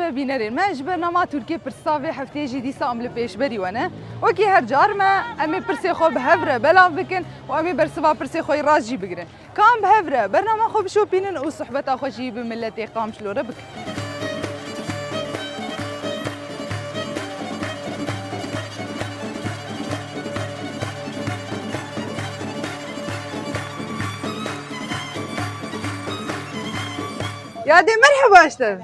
به بینرین ما اج برنامه ترکیه پرساوی هفته جی دیسا عمل پیش بری ونه وکی هر جار ما امی پرسی خو به هفره بلاو بکن و امی برسوا پرسی خوی راز جی بگیرن کام به هفره برنامه خو بشو بینن و صحبت خوشی به ملت قام شلوره بکن يادي مرحبا اشتر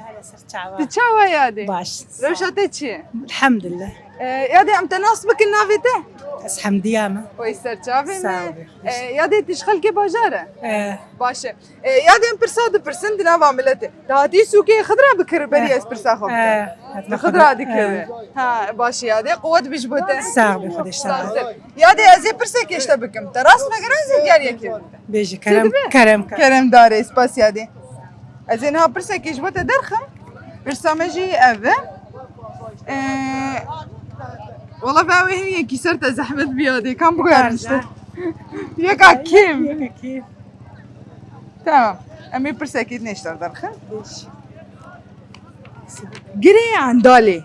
تتشاوى يادي باش روشاتي تشي الحمد لله يادي ام تناسبك النافته بس حمديامة ويسر تشافي ساوي يادي تشخل كي باجاره ايه باشا يادي ام برساد برسنت نافا ملتي تاتي سوكي خضرا بكر بريس برساخو خضرا ديك ها باشا يادي قوت بجبوته ساغبي خدش ساغبي يادي ازي برسك ايش تبكم تراس مغران زي دياريك بيجي كرم كرم داري سباس يادي ازين ها برسك ايش بوته درخم برسامجي افه والله باوي هي كسرت زحمة بيادي كم بقول يكا كيم كيف تمام امي برسكيت نشتر درخم قري عن دالي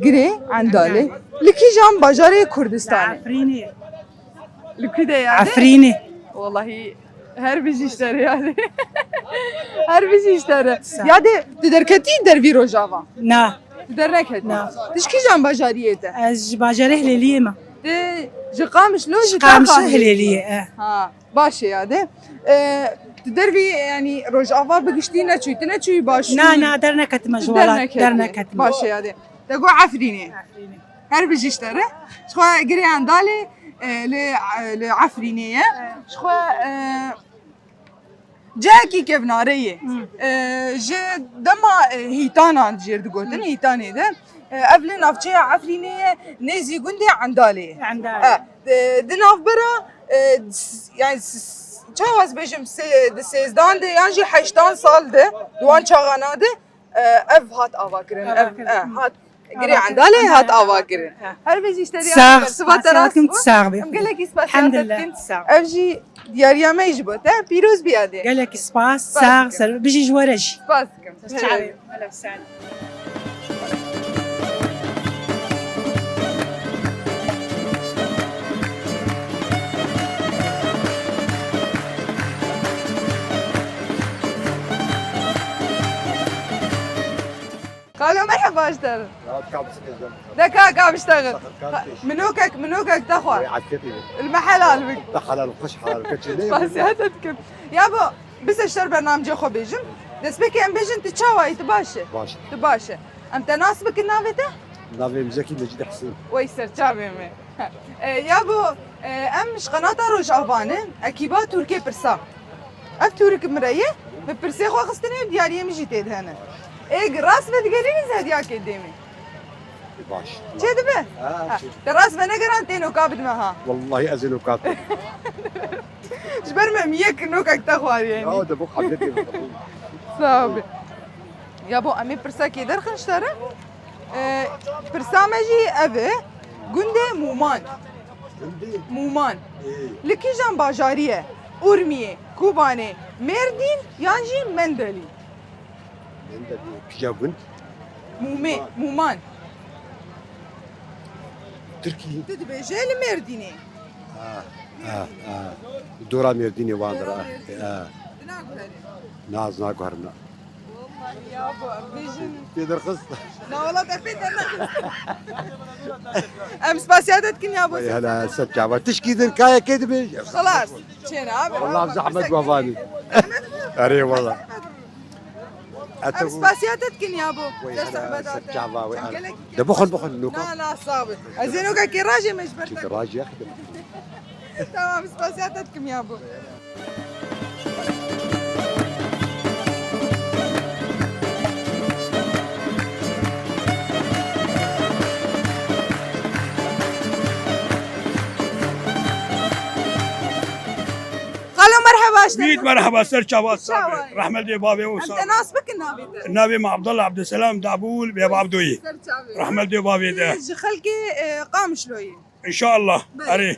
قري عن دالي لكي جام باجاري كردستاني عفريني لكي ده يعني عفريني والله هر بيجي يشتري يعني هر بيجي يشتري يعني تدركتي در فيرو جافا نا تدركت نعم. تشكي جام باجاريته از باجره هليلية ما دي جقام شلون قامش هليلية اه ها باشي هذا تدربي يعني روج افا بقشتينا شوي تنا شوي باش نا درنا كتمة جوالات درنا كتمة باشي هذا تقول عفريني عفريني هر بيجي يشتري شخوا قري عندالي لعفرينية شخوا جاكي كيف نارية جا دما هيتانا جير دقوتن هيتاني ده قبل نافشة عفرينية نزي قندي عندالي عندها دناف برا يعني چاواز بيجم سيزدان ده يعني 8 سال ده دوان چاغانا ده اف هات آوا کرن هات گری عندالي هات آوا کرن هر بيجي اشتري ساغ ساغكم تساغبي ام قالك اسباس الحمد لله ساغ افجي دياريا ما يجبوت بيروز بيادي قال لك سباس ساغ بيجي جوارجي سباسكم شعبي هلا وسهلا قالوا مرحبا اشتغل دكا قام اشتغل منوكك تخوى المحلال بك حلال وخش حلال كتشي بس هاتتكم يابو بس اشتر برنامج خو بيجم دس بك ام بيجن تشاوي تباشا باشا تباشا ام تناسبك النافته نافي مزكي مجيد حسين ويسر تشابي مي يابو امش قناه روج افانه اكيبا تركي برسا اف تورك مريه ببرسي خو خستني دياريه مجي تيد هنا ايه راس بتقريني زاد ياك قدامي باشا كذبه راس بنقران تينو كابد معها والله ازل وكاتب جبر ما ميك نوكك تخوار يعني اه ده بوك حبيبتي صعب يا ابو امي برساكي درخن اشترى برسامجي ابي قندي مومان لكي جان باجاريه اورميه كوباني مردين يانجي مندلي كيا قلت مومان تركي تدبيجي المرديني دورا ميرديني واندرا ناز ناكو هرنا والله يا ابو بيجن تقدر خص لا والله تفيد انا ام سباسياتك يا ابو هلا سجابة تشكي ذنكاية كذب خلاص شينا والله زحمة وفاني اري والله ام سباسياتك يا ابو سجابة ده بخل نوكا لا صابت ازينوكا كي راجي مش برتك راجي يا اخي تمام سباسياتكم يا ابو قالوا مرحبا اشتغل بيت مرحبا سر شعبات صابر رحمة دي بابي انت وصابر ناسبك النبي النبي مع عبد الله عبد السلام دعبول بيا عبدوي رحمة دي بابي ده خلقي قام شلوي ان شاء الله اري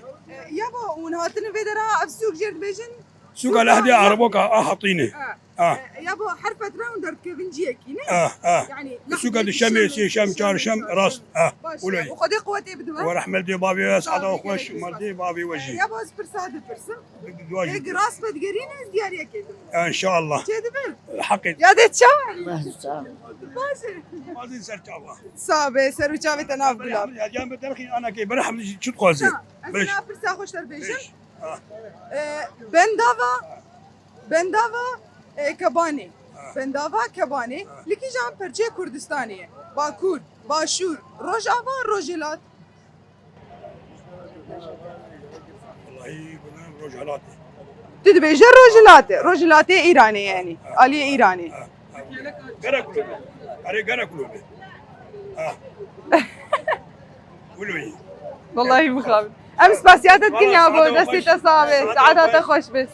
يابا ونهاتن فيدرا افسوق جرد بيجن سوق الاهدي عربوك حاطيني يابا حرفة راوندر كيفن جيكي يعني سوق الشمس شم شار شم راس ولي وخدي قوتي بدوا ورحمة دي بابي اسعد وخوش مالدي بابي وجهي يابا اسبر سعد برسم هيك راس بدقرين ازديار يا كده ان شاء الله كده حقي يا دي تشاوي ماشي ما تنسى تشاوا صابه سرو تشاوي تناف بلاب يا جنب ترخي انا كي برحم شو تقوزي بلش انا برسا خوش تربيجن بنداوا کبانی بنداوا کبانی لیکی جام پرچه کردستانیه باکور باشور روجاوا روجلات والله رجالاتي تدبيجه روجلات ایرانی يعني آلیه ایرانی قرا كله اري قرا كله ولوي والله مخابر امس باسياتك كن يا ابو دستي تصابه سعادات خوش بس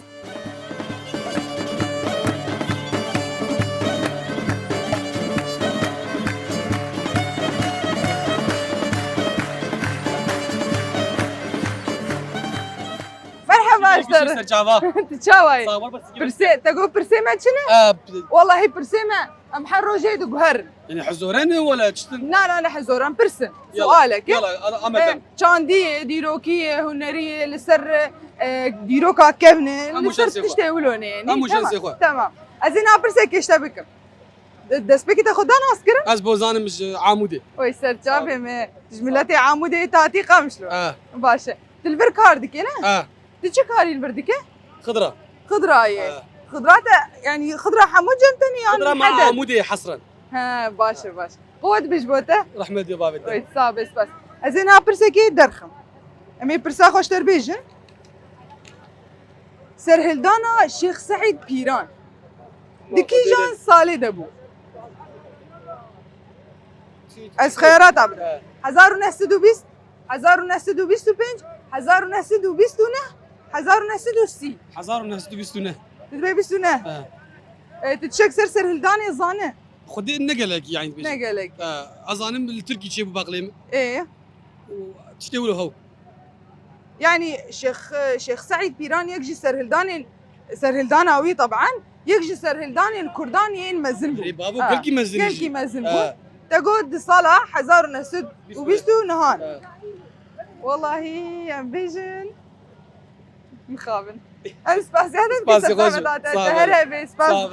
مرحبا اشتر تشاوي برسي تقول برسي ما تشنه والله هي برسي ما ام حرو جيد وقهر يعني حزورين ولا تشتن؟ لا لا حزوران برسن سؤالك يلا امدا شاندي ديروكي هنري لسر ديروكا كيفني لسر تشتي ولوني يعني تمام ازينا برسي كيشتا بكم دسبكي تاخدان اسكر از بوزان مش عامودي وي سر جابي ما تجملاتي عامودي تاتي قامشلو باشا تلفر كاردك هنا تجي كاري البردكه خضره خضرايه خضرات يعني خضره حمود جنتني يعني خضره مع عامودي حصرا ها باشا قوت بجبوته رحمه دي بابي وي صابس بس ازينا برسكي درخم امي برسا خوش تربيجن سرهلدانا الشيخ سعيد بيران دكي جان صالي دبو از خيارات عبد 1920 1925 1929 1930 1929 تدبي بسنة تتشك سر هلداني زانه خدي نقلك يعني بيش نقلك اظانم التركي شيء باقليم ايه تشتولوا هو يعني شيخ سعيد بيران يجي سر هلداناوي طبعا يجي سر هلداني الكرداني مزنبو بابو كلكي مزنبو كلكي مزنبو تقول صلاح 1920 نهار والله يا بيجن مخابن امس سباسي خوش هربي سباس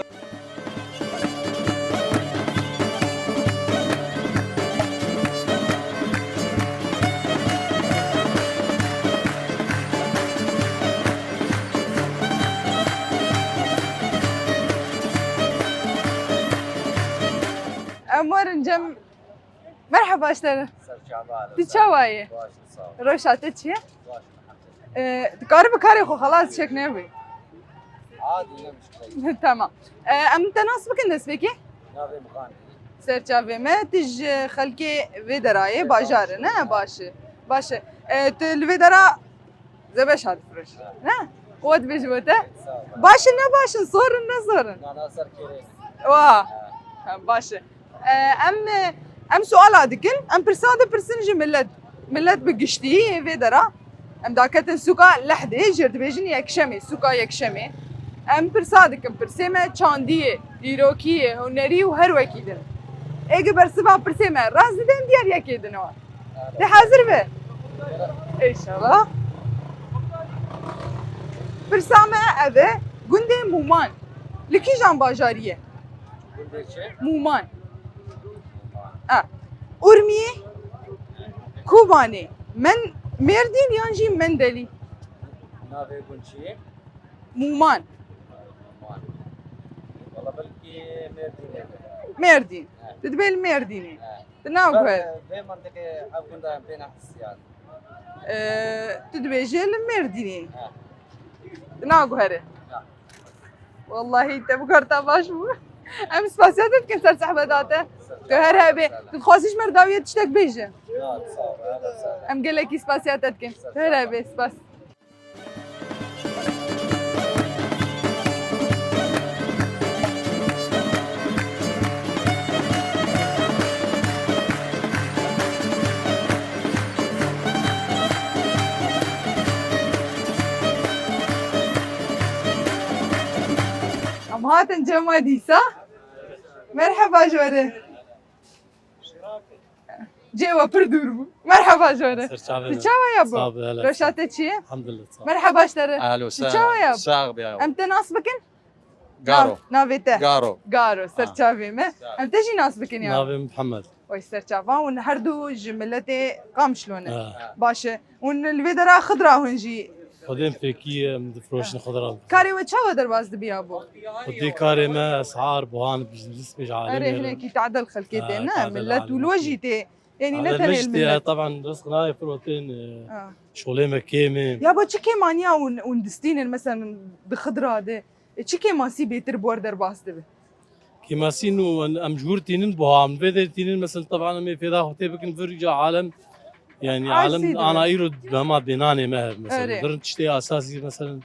امور نجم مرحبا اشتري تشاواي روشات تشي تقارب كاري خو خلاص شك نبي عادي مشكلة تمام ام تناسبك النسبكي نابي مخان سرچاوي ما تج خلكي فيدراي باجار نه باشه الفيدرا زبش هاد فرش نه قوت بجوته باشه نه باشه صور النظر انا صار كيري واه باشه ام سؤال هذيك ام برساده برسنج ملت بقشتي فيدرا ام داكتن سوكا لحدي جرد بيجن يكشمي سوكا يكشمي ام برسادك ام برسيمه چانديه ديروكي هنري وهر وكيدن ايج برسبا برسيمه راز دم ديار يكيدنوا دي حاضر به ان شاء الله برسامه ابي گوندي مومان لكي جان باجاريه مومان أرمية كوباني من مردين يانجي مندلي نابي بنشي مومان والله بلكي مردين مردين تدبيل مرديني تناو كويل في منطقة أبغى دا بين حسيات تدبيل جيل مرديني تناو كويل والله تبكر تباشو امس فاسيتك كنت ترسح بداته تهربي تخوزيش مرداوية تشتك بيجي ام قال لك سباسياتك كنت تهربي سباس تمام هاتن جمع ديسا مرحبا جوره جوا بردور مرحبا جوره تشاوا يا ابو روشاتة چیه؟ الحمد لله مرحبا اشتره اهلا تشاوا يا ابو ساغ بيا امتى ناس بكن؟ قارو نافيته قارو قارو سرچاوي ما امتى جي ناس بكن يا نافي محمد وي سرچاوا ون هردو جملتي قام شلونه باشه ون الفيدرا خضرا هنجي خدين فيكي مدفروشن خضرا كاري وتشاوا درباز دبي ابو خدي كاري ما اسعار بوهان بجلس بيج اري عالمي هناك تعدل خلكتين تعدل ملت عالمي. والوجيتي يعني على نتن المجدي الملت طبعا رزقنا فروتين شغلي مكيمه يا بو تشكي مانيا وندستين مثلا بخضرا ده تشكي ماسي بيتر بوردر باس دبي كيما سينو امجور تينن بوهان بدر تينن مثلا طبعا ما في ذا خطي بكن فرجع عالم يعني عالم عسيدة. انا ايرو ما بيناني مهر أري. مثلا درن تشتي اساسي مثلا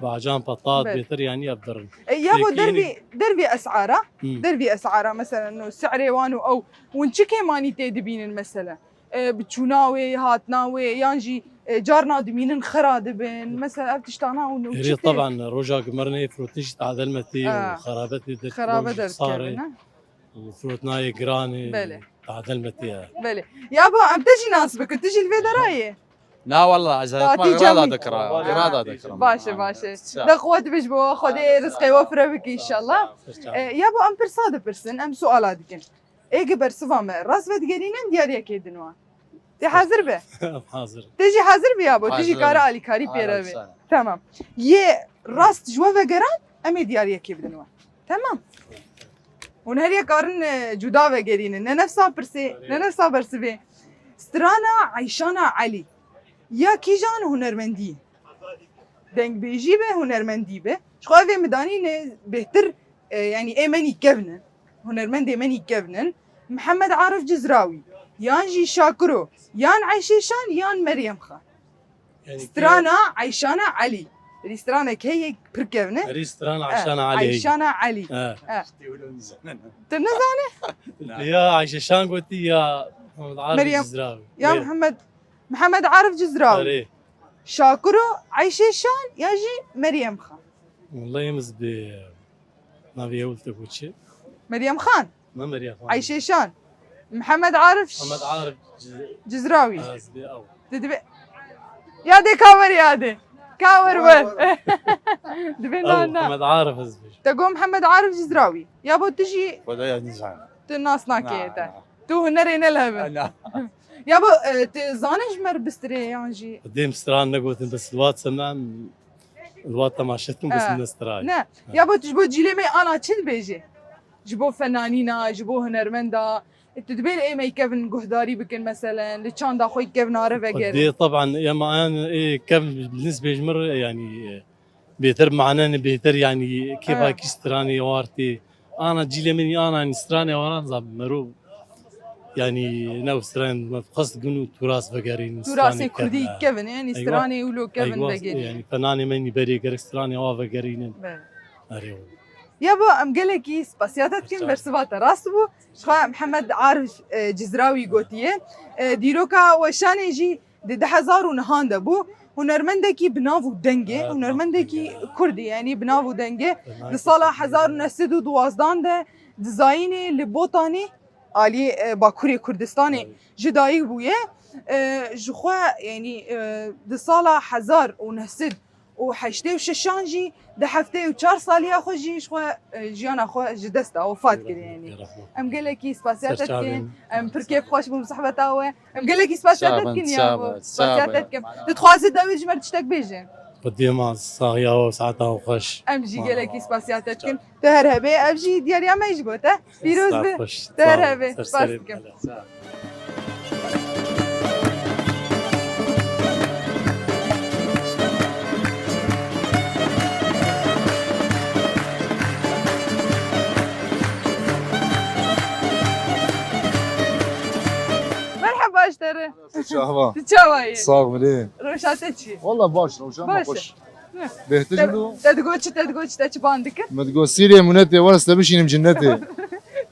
بعجان بطاط بل. بيتر يعني ابدرن يا بو لكن- دربي اسعاره مم. دربي اسعاره مثلا انه سعري وانو او ونشكي ماني تدبين مثلا بتشوناوي هاتناوي يانجي جارنا دمين خرا دبن مثلا بتشتانا هي طبعا رجع قمرني فروتنيش تعدلمتي آه. وخرابتي خرابه در صاري كرنا وفروتناي قراني بلى. تعدلمتي بلي يا بو ام تجي ناصبك تجي الفيدرايه لا والله اذا تعطي ما غراضه جمي. ذكرى غراضه ذكرى باشا باشا دقوات بجبو خدي رزقي وفره بك ان شاء الله يا بو ام برساده برسن ام سؤالات دكن ايه قبر صفام راس فد قرينن دياريا كيدنوا تي حاضر به حاضر تجي حاضر بي يا بو تجي حاضر. كارا علي كاري بيرا تمام يه راست جوا قران امي دياريا كيدنوا تمام ونهريا كارن جدا وقرينن نفسها برسي نفسها برسبي سترانا عيشانا علي يا كيجان هنرمندي دنگ بيجي به هنرمندي به شخوافي مدانين بهتر يعني ايماني كفنن هنرمند ايماني كفنن محمد عارف جزراوي يان جي شاكرو يان عيشيشان يان مريم خان يعني سترانا عيشانا علي ريسترانا كي بركفنه ريستوران عشان علي عيشانا علي تنزانه يا عايشه شان قلتي يا محمد عارف مريم. الزراوي يا محمد عارف جزراوي أري. شاكرو عيشيشان ياجي مريم خان والله يمز ب ما بيقولتك وشي مريم خان ما مريم عيشيشان محمد عارف محمد عارف جزراوي قصدي او تدبي يا دي كاور يا دي كاور بل دبي او لنا محمد عارف قصدي تقوم محمد عارف جزراوي يا بو تجي ولا نزعل الناس ناكيتا تو هنرين الهبل يا بو تزانج مر بستري يانجي قديم ستران نقوت بس الواد سمعن الواد تماشتهم بس من استراي لا يا بو تجبو جيلي مي انا تشل بيجي جبو فنانينا جبو هنرمندا تدبيل اي مي كيفن قهداري بكن مثلا لتشان دا خوي كيفن عارف اجر قدي طبعا يا ما انا إيه كم بالنسبه يجمر يعني بيتر معناني بيتر يعني كيف هاك استراني وارتي انا جيلي مني انا يعني استراني وانا زاب مرو يعني نو استران ما قصد قنو تراث بقرين تراثي كردي كيفن يعني استراني يقولوا كيفن أيوة بقر يعني فناني مني بري قر استراني وافا قرين اريو يا بو ام قالكي سباسياتات كن برسبات راسبو شخا محمد عارف جزراوي قوتيه ديروكا وشان يجي ده هزار ونهان دبو هنرمندكي بنافو دنجي هنرمندكي كردي يعني بنافو دنجي لصالح هزار نسدو دوازدان ده ديزايني لبوطاني علي باكوري كردستاني جدايق بويه جخوا يعني لصالح هزار ونسد وحشتي وششانجي ده حفتي وشار صاليا خوجي شخوا جيانا خو جدستا وفات كده يعني ام قال لك سباسياتك كن ام بركيف خوش بمصاحبة ام قال لك سباسياتك كن يا ابو سباسياتك كم تتخواز الدوي جمر تشتك بيجن قديما صاغيا وساعتها وخش ام جي قال لك سباسياتك كن تهربي ام جي ديال يا ما يجبوته بيروز به تهربي سباسكم مرحبا اشتري شهوة تتشاوي صاغ مليح روشاتك شي والله باش روشان ما باش. خوش بيحتاجوا تدقوش باندك ما تقول سيريا منتي ولا استبشين مجنتي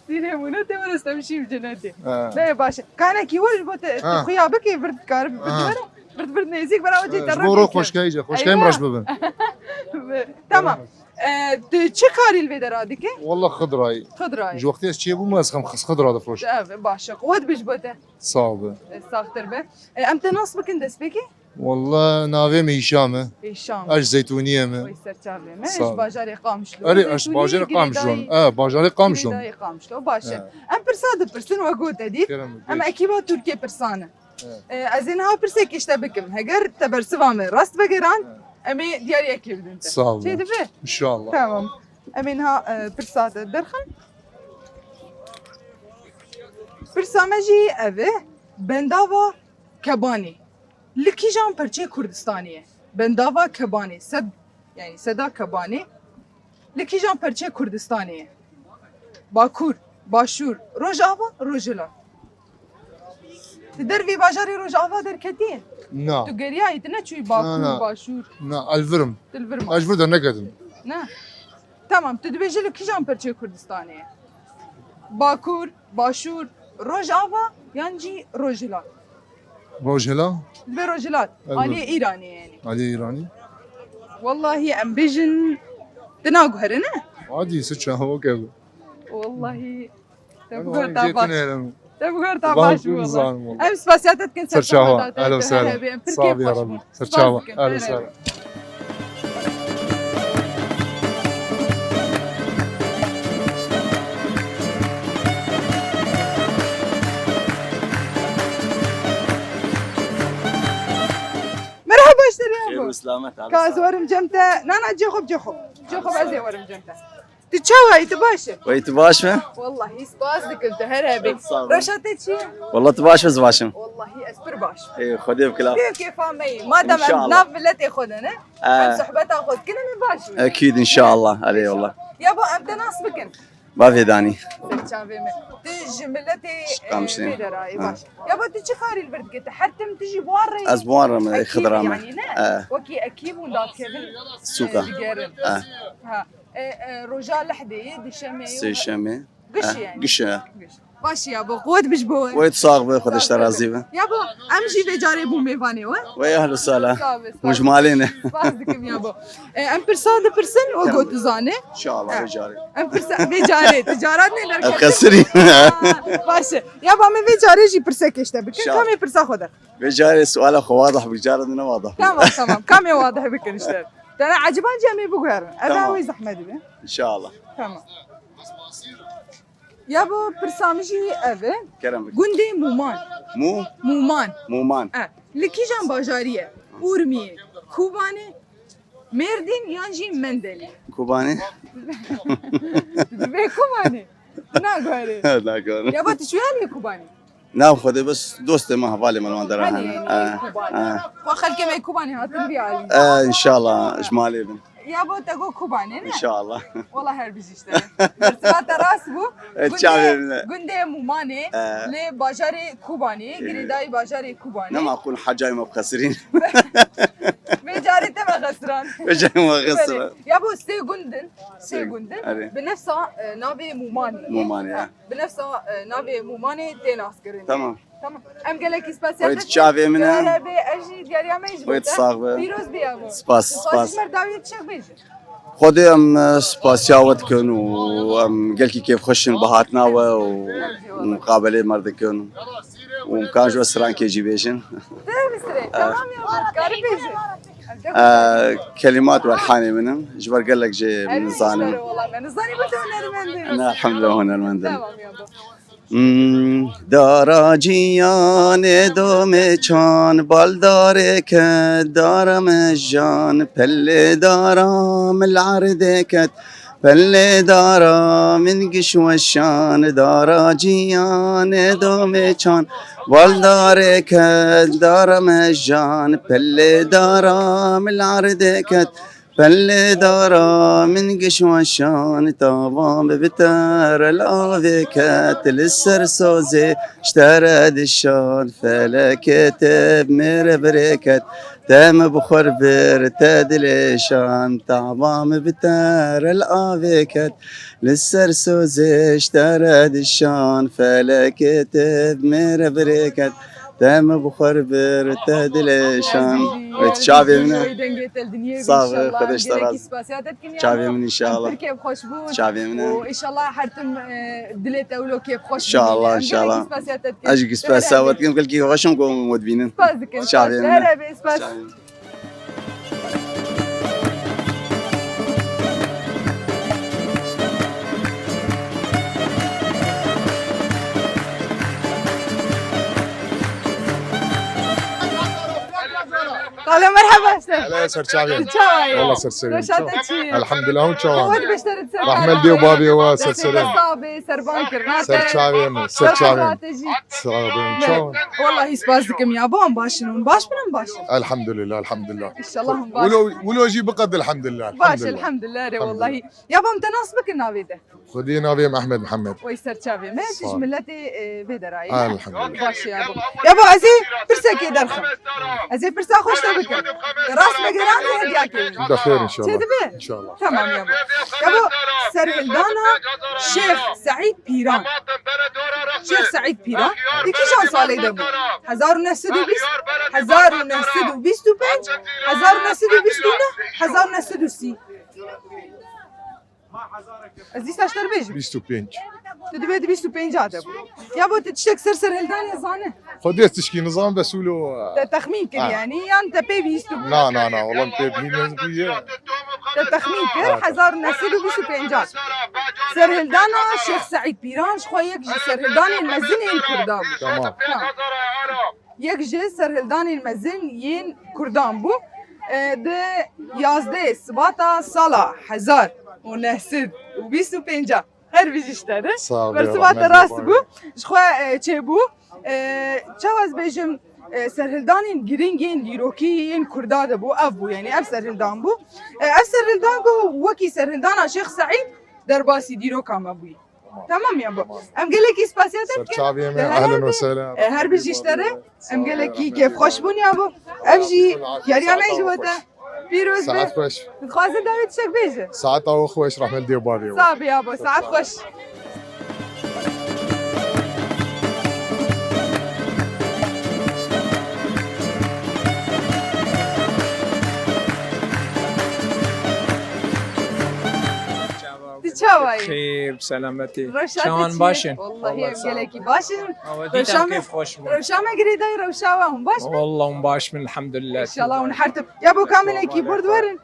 سيني منتي ولا استمشي بجناتي آه. لا يا باشا كان كي وجبت خويا بكي برد كارب برد نيزيك برا وجهي جبو روح خوش كايجا خوش كاي مرش ببن تمام چه کاری الویدرا دیگه؟ والله خضراي خضراي جو وقتی از چیه بو ما اسخم خس خضرا دفروش باشه قوت بیش بوده صعبه ساختر به امتى نص بکن دست بکی؟ والله ناوي ميشامه ایشام اش زيتونيه وی ما سرچاوه مش صعب. باجاری قامشلو اري اش باجر قامشون باجر قامشون قامشلو باشه ام پرساد پرسن و گوت دید اما اکیبا ترکیه پرسانه از اینها پرسه کشته بکم هگر تبرسوامه راست بگیران امی دیاری اکی بدون صعب چه دفه؟ ان شاء الله تمام امینها پرساد درخن پرسامجی اوه بنداوا کبانی لکیجان پرچه کردستانیه بنداوا کبانی یعنی صدا کبانی لکیجان پرچه کردستانیه باکور باشور روجاوا روجلا در وی باجاری روجاوا در کتیه نا تو گریایی نه چوی باکور نه. باشور نا الفرم دلورما اش burada نكدم نه tamam تو دبیجی لکیجان پرچه کردستانیه باکور باشور روجاوا یانجی روجلا روجلا دبي روجلات أيوة. علي ايراني يعني علي ايراني والله ام بيجن تناقو هرنا عادي سچا هو كيف والله أنا تبغر جيت تاباش هنا تبغر والله تاباش كل والله زعلان والله ام سباسياتك كنت سرچاوا اهلا وسهلا صعب يا ربي سرچاوا اهلا وسهلا مرحبا اشتري ابو وسلامت كاز ورم جمته نانا جيخوب ازي ورم جمته تتشوى يتباشر ويتباشمه والله سباس دك انت هربي رشاتي شي والله تباشم زباشم والله اسبر باش اي خذي بكلام كيف عمي ما دام إن شاء الله. ناف بلتي خذنا عن صحبتها خذ كلنا باش اكيد ان شاء الله علي والله يا ابو ابدا ناصبكن ما في داني تجي ملتي قامشين. بدراي باش يا ابو تجي خاري البرد قلت حتى تجي بواري ازبوان رمى أكيد خضراء يعني آه. لا وكي اكيد ولا كيفن سوكا. ها رجال لحدي دشمي سي شامي قش يعني قشه باش يا ابو قوت بجبوه ويت صاغبه خذ اشترى زيبه يا ابو امشي بجاري بو ميفاني ويا اهلا وسهلا صافي مش مالينا صافي يا ابو ام برساد برسن وقوت زانه ان شاء الله رجالي ام برساد بجاري تجاراتني نركب خسري باشه يا ابو امي بجاري جي برسك اشتا بك شاء الله. كم برسا خذها رجالي سؤال اخو واضح بجارتنا واضح تمام كم واضح بك اشتا انا عجبان جامي بقهر انا وي زحمه دي ان شاء الله تمام يا ابو برسامجي افي كرمك قندي مومان مومان مومان لكي جان باجاريه اورمي كوباني مردين يانجي مندلي كوباني دبي كوباني ناقوري لا قول يا ابو تشوي لي كوباني نعم خذي بس دوستي ما بالي من وين يعني درها كوباني وخل كما كوباني هات البيالي ان شاء الله اجمالي ابن يا ابو تقو كوباني ان شاء الله والله هربي اشتري ارتباط راسبو الشعبي قندي موماني لي باجاري كوباني قريداي باجاري كوباني نعم اقول حاجه ما بخسرين بجاري تبع خسران وجاي ما خسر يا ابو سي أري. جندن بنفسها نافي موماني موماني بنفسها نافي موماني تيناس قريني تمام تمام ام قال لك سباسيات ويت الشعبي منها بي اجي ديالي ما يجبد ويت صاغبه فيروز بي ابو سباس مرداوي تشك بيجي خذي ام سباسياوتكن وام قالكي كيف خشن بهاتنا ومقابله مردكن ومكان جو سران كي جيبيشن تمام يا ابو كاري بيجي كلمات والحاني منهم جبر قال لك جي من الظالم والله من الظالم بدون انا الحمد لله هنا المندل تمام يا ابو دارا جیان دوم چان بالدار که دارم جان پله دارم العرض کت پله دارم من گش و شان دارا جیان دوم چان بالدار که دارم جان پله دارم العرض کت پله دارا من قش وشان تابان ببتر الآفكات للسر سوزي اشترى دشان فلكت بمر بركت تم بخور برتد لشان تابان ببتر الآفكات للسر سوزي اشترى دشان فلكت بمر بركت دائما بخور بر تهدلشان وتشافي منه صافي خدش تراز تشافي من ان شاء الله كيف خوش بود تشافي منه وان شاء الله حرتم دلت اولو كيف خوش ان شاء الله ان شاء الله اجي سباسات كم كل كي غشم قوم مدبينن تشافي منه قال مرحبا استاذ لا سر شعبي والله سر سليم الحمد لله هون شوان ود بشترت سر رحمة دي وبابي وسر سليم صابي سر بانكر سر شعبي سر شعبي شعبي شوان والله يسبازكم يا بون باشنون باش منهم باش الحمد لله الحمد لله ان شاء الله هم باش ولو جي بقد الحمد لله باش الحمد لله ري والله يا بون تناسبك النافيده خدينا بيم احمد محمد ويسر شافي ما تيج ملتي بيدراي الحمد لله باش يا بو عزي برسك يدرخم عزي برسا خوش تبك راس مقران هدياك بخير ان شاء الله تدبي ان شاء الله تمام يا بو سر هلدانا شيخ سعيد بيران شيخ سعيد بيران ديكي شان سالي دبو 1920 1925 1929 عزیز اشتر بیش 25 تدبي 25 جاده يا بو تشتك سر هلدان يا زانه خديت تشكي نظام بس ولو تخمين كده يعني انت بي 25 لا والله انت بيه تخمين كده 1925 جاده سر هلدانا شيخ سعيد بيران شخويك سر هلدان المزن الكردان تمام یک جه سر هلدان المزن ین کردان بو ده 11 سباتا سالا 1925 هر بیشتره برسبات راست بو شخوا چه بو چواز بیجم سر هلدان گرینگین دیروکی کرداد بو اف بو یعنی اف سر هلدان بو اف سر هلدان بو وکی سر هلدان شیخ سعید در باسی دیروکام بوی تمام يا بابا ام قال لك سباسياتك اهلا وسهلا هر بيجي اشترى ام قال لك كيف خوشبون يا بابا ابجي يا ريال ما جوته فيروز ساعات خوش خازن داويد شك بيجي ساعات او خوش رحمة دي وبابي صعب يا بابا ساعات خوش چاوایی خير بسلامتي شلون باشن والله يقلكي باشن وديتها كيف خوش روشا ما قريدا روشاهم باش والله مباش من الحمد لله ان شاء الله ونحرتب يا ابو كامل كيبورد ورن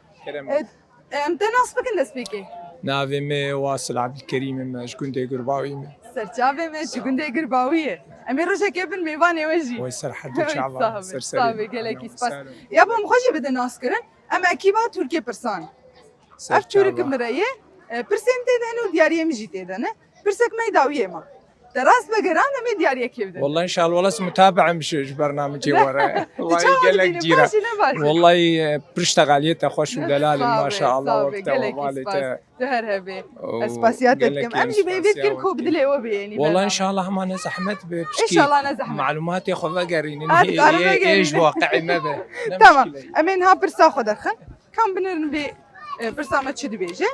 امتى نصبك نسبيكي نافي مي واصل عبد الكريم ما شكون داير قرباوي سرچاوي ما شكون داير قرباويه امير روشا كيبن ميواني وجي ويسر حد شعبان سر صافي قلكي سباس يا ابو مخشي بده ناسكرن اما اكيبا تركي برسان اف ترك مريه پرسیم تیدن و دیاری میجی تیدن پرسک می داویه ما دراس بگران می دیاری کی بدن والله ان شاء الله والله متابع مش برنامجي ورا والله قال لك جيره والله برشتغاليته خوش ودلال ما شاء الله وقته ومالته تهربي اسباسياتكم امشي بيفكر كوب دلي وبيني والله ان شاء الله ما نزحمت بشكي ان شاء الله نزحمت معلومات ياخذ قرين هي ايش واقعي ماذا تمام امين ها برسا خذ خن كم بنربي برسا ما تشد بيجي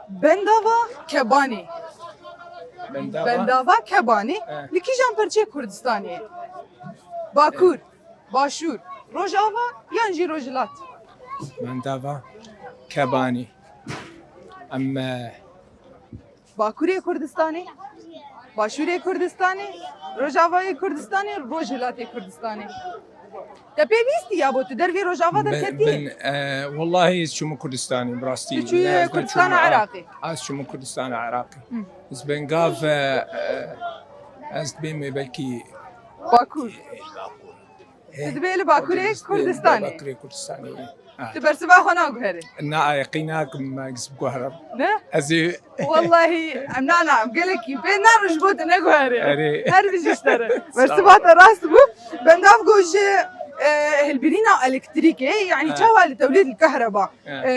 بنداوا کبانی بنداوا کبانی لیکی جان پرچه کردستانی باکور باشور روجاوا یانجی روجلات بنداوا کبانی اما باکوری کردستانی باشوری کردستانی روجاوای کردستانی روجلات کردستانی تا بيستي يا ابو تدري روجافا دركتي والله شو كردستاني براستي شو كردستان عراقي شو كردستان عراقي بس بنقاف بيمي بلكي باكور تدبي باكوري كردستاني باكوري كردستاني تبرسبا خنا غهري نا يقيناك ما قسب قهرب نه ازي والله امنا نعم قال لك بينا رجبوت نغهري هر بيشتري برسبا راس بو بنداف جوج هالبرينا الكتريكي يعني تشاوى لتوليد الكهرباء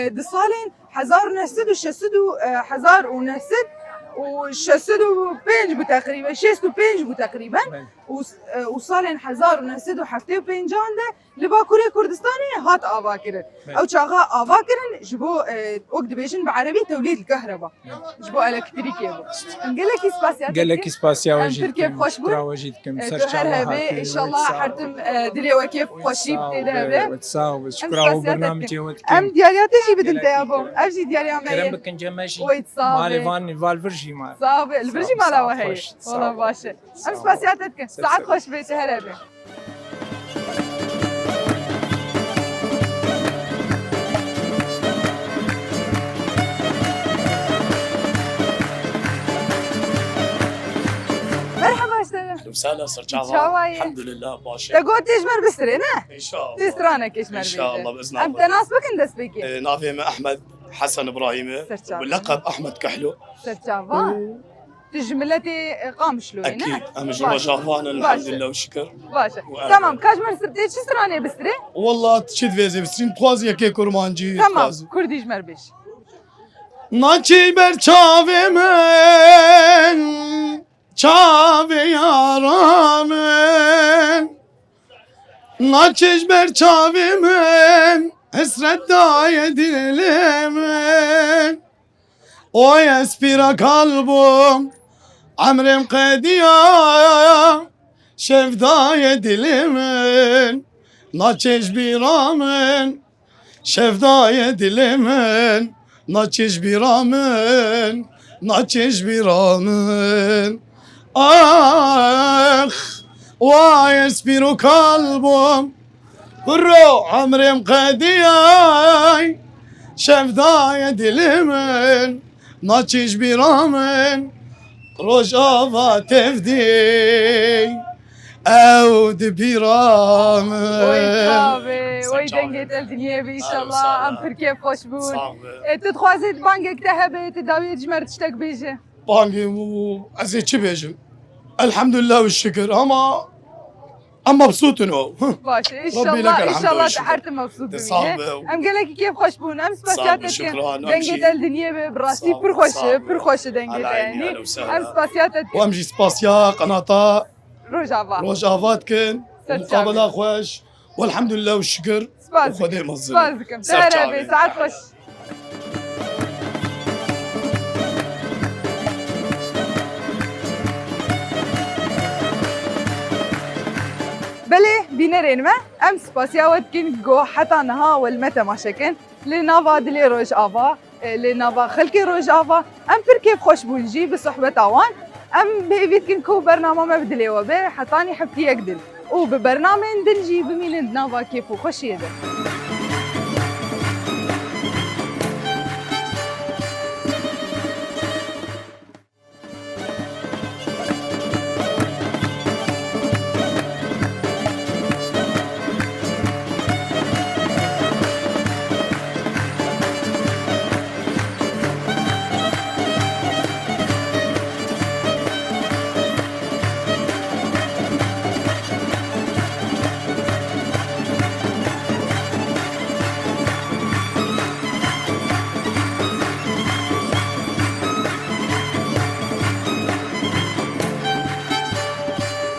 دصالين حزار نسد وشسدو حزار ونسد وشسدو بينج تقريبا شيستو بينج تقريبا وصالن 1975 li Bakurê Kurdistanê hat avakirin. Ew çaxa avakirin ji bo wek dibêjin bi erebî tewlîd kerheba ji bo elektrîkê bû. Em gelekî spasiyat gelekî spasiya Em we jî Tirkiye dikim, xweş bûn. şükra we jî dikim. Tu Ser her çava hevê hatî, inşallah her tim dilê wekê xweşî bi tê de hebe. Sağ ol, şükra û bernamecê we Em dikim. diyariyatê jî bidin te ya bo. Ev jî diyariya me Kerem ye. bikin ceme jî. Wait, sağ ol. Malê van valvir jî mal. Sağ ol. Li vir jî mala we heye. Xweş, sağ Wala ol. baş e. Em spasiyat dikin. Saet xweş bê te her hebe. Merhaba işte. وسهلا صر Çavayê. Elhamdülillah başa. Te got têjmer bistire ne? İnşallah. Tîstranek eşmer İnşallah باذن Em الله. te nas bikin destpêkê. نافي احمد حسن ابراهيمي سرچاو. واللقب احمد كحلو. Serçava. Tu ji miletê qamişloyê ne? اكيد اهم شيء باش. رجافان الحمد باش. لله والشكر. Baş e. Tamam kaç mer sirtê çi stranê bistire? والله تشد فيزي بسرين توازي كي كورمانجي Tamam. Kurdî jmer beş. ناچی بر چاوی من چاوی یارامن ناچش بر چاوی من حسرت دای دلمن oy espira kalbim amrem qediya şevdaya dilimin naçeş biramin şevdaya dilimin naçeş biramin naçeş biramin ah vay espiru kalbim kurro amrem qediyay şevdaya dilimin naçiş biramin rojava tevdi evd Oy biramin tabi. Oy Serçava. dengê tel diniyê bî Sağ ol, inşallah. sağ ol. Em Tirkiye xweş bûn. صعب Tu dixwazî bangek te hebe tu dawiyê dijmer tiştek bêje. بانجي وعزيز شبيجم الحمد لله والشكر اما مبسوط انه Baş e. لك İnşallah الحمد inşallah والشكر. te her tim mevsûd صعب. bî. Em gelekî kêf xweş bûn. Em spasiyat etkin. şükran, Dengê hemşi. tel diniyê bê bi rastî Sağ ol, pir xweş sağ e. ol. Pir xweş e dengê على te عيني، yanî. أهلا وسهلا. Em spasiyat etkin. وامجي سباسيا قناطا Rojava. روجافاتكن سرچاوي. مقابله خوش والحمد لله والشكر Spas وخدي dikim. مزل Spas dikim. Te her hebe. Saet xweş. بلي بينرين ما ام سباسيا ودكن جو حتى نها والمتى ما شكن لنافا دلي روج افا لنافا خلكي روج افا ام بركي خوش بونجي بصحبة اوان ام بيفيتكن كو برنامج ما بدلي وبي حتاني حبتي يقدل وببرنامج دنجي بمين نافا كيفو خوش يدر